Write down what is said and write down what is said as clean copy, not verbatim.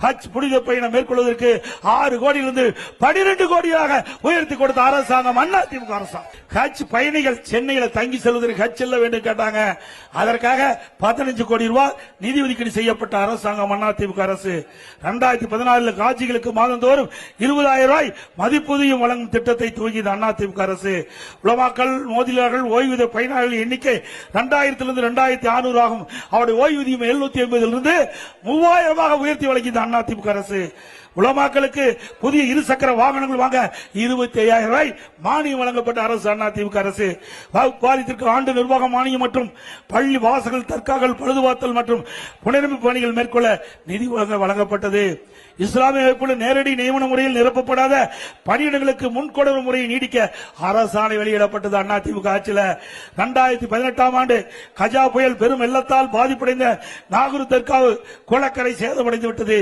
ஹஜ் புனித பயணம் மேற்கொள்வதற்கு 6 கோடியிலிருந்து 12 கோடியாக உயர்த்தி கொடுத்த அரசாங்கம் அதிமுக அரசாங்கம். ஹஜ் பயணிகள் சென்னையில் தங்கி செல்வதற்கு ஹஜ் செல்ல வேண்டும் கேட்டாங்க. அதற்காக 15 கோடி ரூபாய் நிதி ஒதுக்கீடு செய்யப்பட்ட அரசாங்கம் அதிமுக அரசு. 2014 காட்சிகளுக்கு மாதந்தோறும் 20,000 ரூபாய் மதிப்பூதியம் வழங்கும் திட்டத்தை துவங்கியது அதிமுக அரசு. உலமாக்கள், மோதிலாளர்கள், ஓய்வூதிய பயனாளர்கள் எண்ணிக்கை 2000 2600 ஆகும். அவருடைய ஓய்வூதியம் 780 3000 உயர்த்தி வழங்கியது அதிமுக அரசு. உலமாக்களுக்கு புதிய இருசக்கர வாகனங்கள் வாங்க 25,000 ரூபாய் மானியம் வழங்கப்பட்ட அரசு அதிமுக அரசு. வாரியத்திற்கு ஆண்டு நிர்வாக மானியம் மற்றும் பள்ளி வாசல்கள், தற்காவல், பழுதுபார்த்தல் மற்றும் புனரமைப்பு பணிகள் மேற்கொள்ள நிதி வழங்கப்பட்டது. இஸ்லாமிய அமைப்புள்ள நேரடி நியமன முறையில் நிரப்பப்படாத பணியிடங்களுக்கு முன்கொடர்வு முறையை நீடிக்க அரசாணை வெளியிடப்பட்டது அதிமுக ஆட்சியில். 2018 ஆண்டு கஜா புயல் பெரும் வெள்ளத்தால் பாதிப்படைந்த நாகூர், தற்காவு, குளக்கரை சேதமடைந்து விட்டது.